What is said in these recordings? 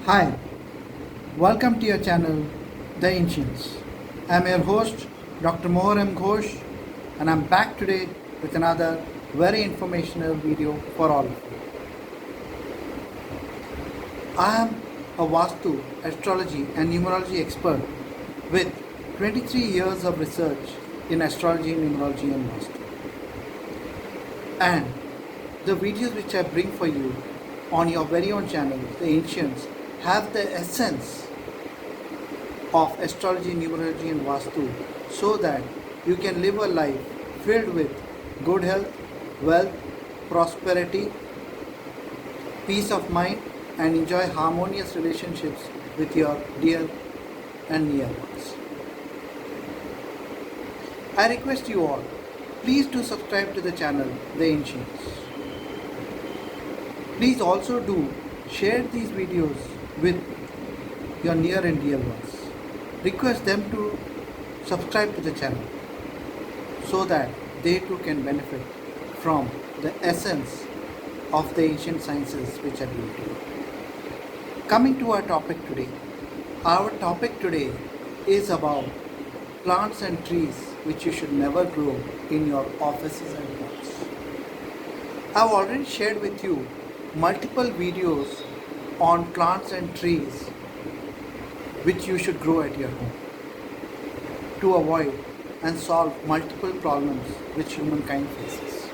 Hi, welcome to your channel, The Ancients. I'm your host, Dr. Mohar M. Ghosh, and I'm back today with another very informational video for all of you. I am a Vastu, astrology, and numerology expert with 23 years of research in astrology, numerology, and Vastu. And the videos which I bring for you on your very own channel, The Ancients, have the essence of astrology, numerology, and Vastu so that you can live a life filled with good health, wealth, prosperity, peace of mind, and enjoy harmonious relationships with your dear and near ones. I request you all, please do subscribe to the channel, The Ancients. Please also do share these videos with your near and dear ones. Request them to subscribe to the channel so that they too can benefit from the essence of the ancient sciences which are given to you. Coming to our topic today. Our topic today is about plants and trees which you should never grow in your offices and homes. I've already shared with you multiple videos on plants and trees which you should grow at your home to avoid and solve multiple problems which humankind faces.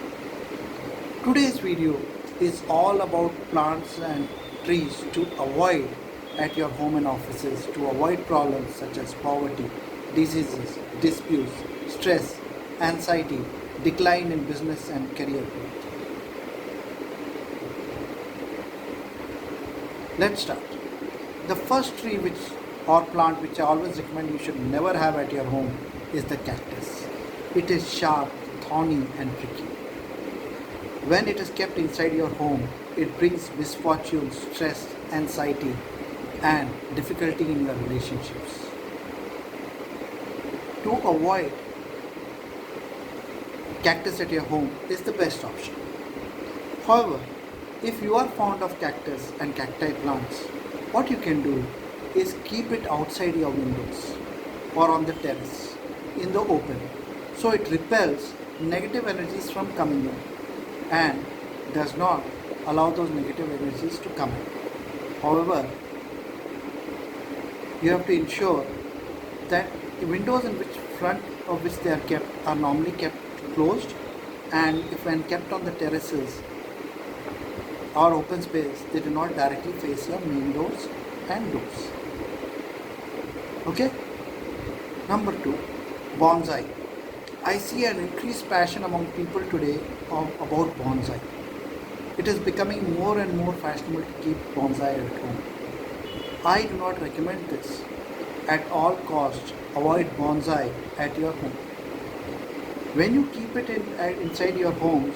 Today's video is all about plants and trees to avoid at your home and offices, to avoid problems such as poverty, diseases, disputes, stress, anxiety, decline in business and career growth. Let's start. The first tree or plant which I always recommend you should never have at your home is the cactus. It is sharp, thorny and prickly. When it is kept inside your home, it brings misfortune, stress, anxiety and difficulty in your relationships. To avoid cactus at your home is the best option. However, if you are fond of cactus and cacti plants, what you can do is keep it outside your windows or on the terrace in the open, so it repels negative energies from coming in and does not allow those negative energies to come in. However, you have to ensure that the windows in which front of which they are kept are normally kept closed, and if when kept on the terraces or open space, they do not directly face your main doors and doors. Okay? Number 2, bonsai. I see an increased passion among people today about bonsai. It is becoming more and more fashionable to keep bonsai at home. I do not recommend this. At all costs, avoid bonsai at your home. When you keep it inside your homes,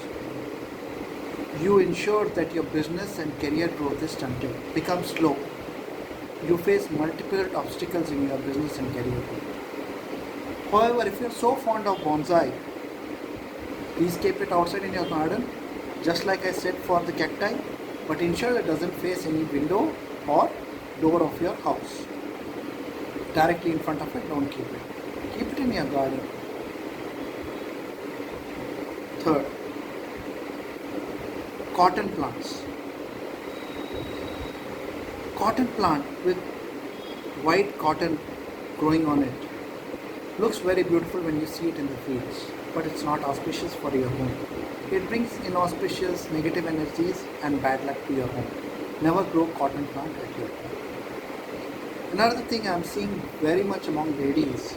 you ensure that your business and career growth is stunted, becomes slow. You face multiple obstacles in your business and career growth. However, if you are so fond of bonsai, please keep it outside in your garden, just like I said for the cacti, but ensure it doesn't face any window or door of your house. Directly in front of it, don't keep it. Keep it in your garden. Third, cotton plants. Cotton plant with white cotton growing on it looks very beautiful when you see it in the fields, but it's not auspicious for your home. It brings inauspicious negative energies and bad luck to your home. Never grow cotton plant at your home. Another thing I'm seeing very much among ladies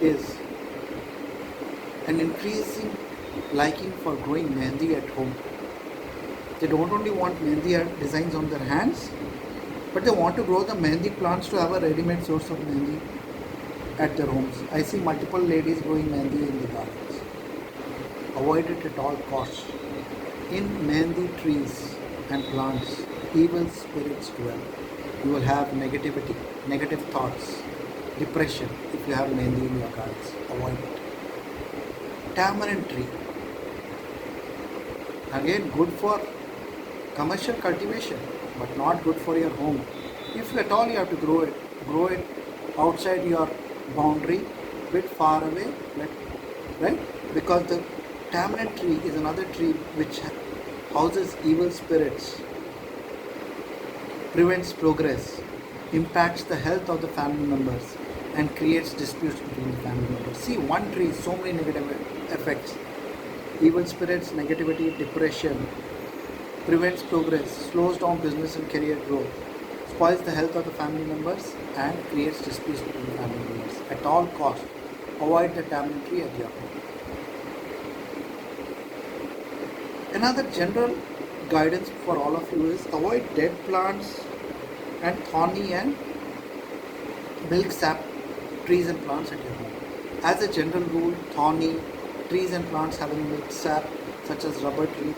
is an increasing liking for growing mehndi at home. They don't only want mehndi designs on their hands, but they want to grow the mehndi plants to have a ready-made source of mehndi at their homes. I see multiple ladies growing mehndi in the gardens. Avoid it at all costs. In mehndi trees and plants, evil spirits dwell. You will have negativity, negative thoughts, depression if you have mehndi in your gardens. Avoid it. Tamarind tree. Again, good for commercial cultivation, but not good for your home. If at all you have to grow it outside your boundary, bit far away, right? Because the tamarind tree is another tree which houses evil spirits, prevents progress, impacts the health of the family members, and creates disputes between the family members. See, one tree, so many negative effects: evil spirits, negativity, depression, prevents progress, slows down business and career growth, spoils the health of the family members, and creates disputes between the family members. At all costs, avoid the tamarind tree at your home. Another general guidance for all of you is avoid dead plants and thorny and milk sap trees and plants at your home. As a general rule, thorny trees and plants having milk sap, such as rubber tree,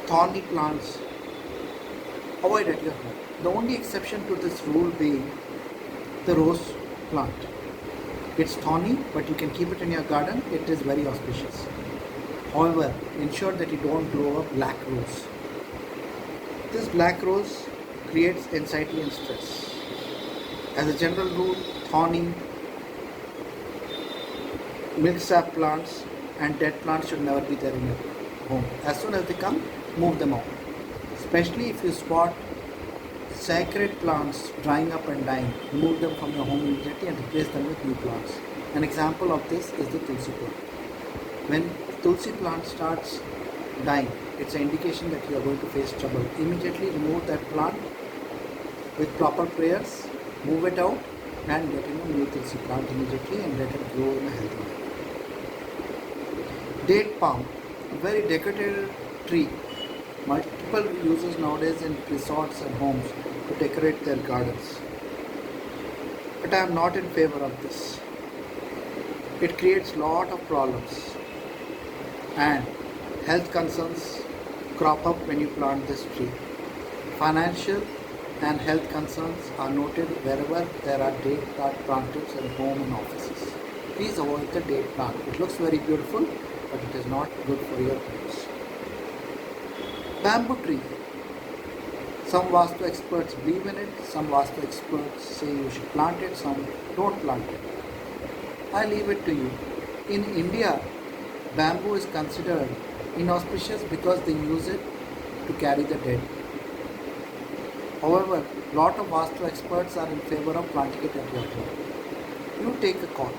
thorny plants, avoid at your home. The only exception to this rule being the rose plant. It's thorny, but you can keep it in your garden. It is very auspicious. However, ensure that you don't grow a black rose. This black rose creates anxiety and stress. As a general rule, thorny, milk sap plants and dead plants should never be there in your home. As soon as they come, move them out. Especially if you spot sacred plants drying up and dying, remove them from your home immediately and replace them with new plants. An example of this is the tulsi plant. When tulsi plant starts dying, it's an indication that you are going to face trouble. Immediately remove that plant with proper prayers, move it out, and get in a new tulsi plant immediately and let it grow in a healthy way. Date palm, a very decorative tree. Multiple uses nowadays in resorts and homes to decorate their gardens. But I am not in favor of this. It creates lot of problems and health concerns crop up when you plant this tree. Financial and health concerns are noted wherever there are date plantings in home and offices. Please avoid the date plant. It looks very beautiful, but it is not good for your house. Bamboo tree. Some Vastu experts believe in it, some Vastu experts say you should plant it, some don't plant it. I leave it to you. In India, bamboo is considered inauspicious because they use it to carry the dead. However, lot of Vastu experts are in favor of planting it at your home. You take a call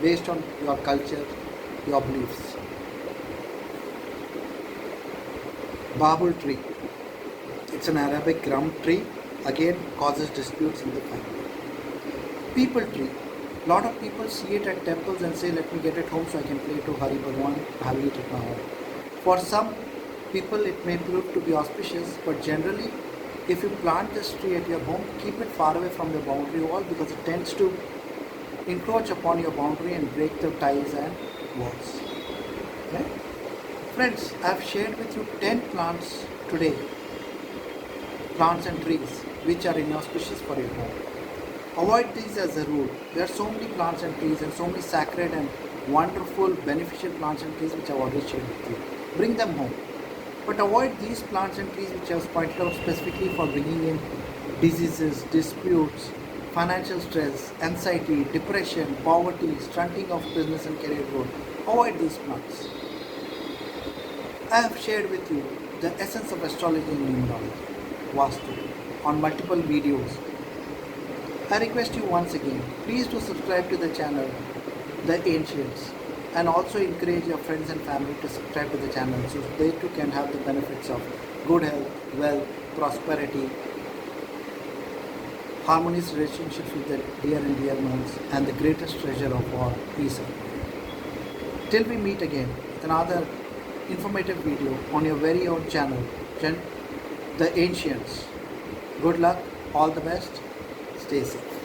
based on your culture, your beliefs. Babul tree. It's an Arabic gum tree. Again, causes disputes in the family. People tree. Lot of people see it at temples and say, let me get it home so I can play to Hari Bhagwan, have it at my home. For some people it may prove to be auspicious, but generally if you plant this tree at your home, keep it far away from the boundary wall because it tends to encroach upon your boundary and break the ties and walls. Okay? Friends, I have shared with you 10 plants today, plants and trees which are inauspicious for your home. Avoid these as a rule. There are so many plants and trees and so many sacred and wonderful beneficial plants and trees which I have already shared with you. Bring them home. But avoid these plants and trees which I have pointed out specifically for bringing in diseases, disputes, financial stress, anxiety, depression, poverty, stunting of business and career growth. Avoid these plants. I have shared with you the essence of astrology and numerology, Vastu, on multiple videos. I request you once again, please do subscribe to the channel, The Ancients, and also encourage your friends and family to subscribe to the channel so they too can have the benefits of good health, wealth, prosperity, harmonious relationships with their dear and dear ones, and the greatest treasure of all, peace of mind. Till we meet again with another informative video on your very own channel, The Ancients. Good luck, all the best, stay safe.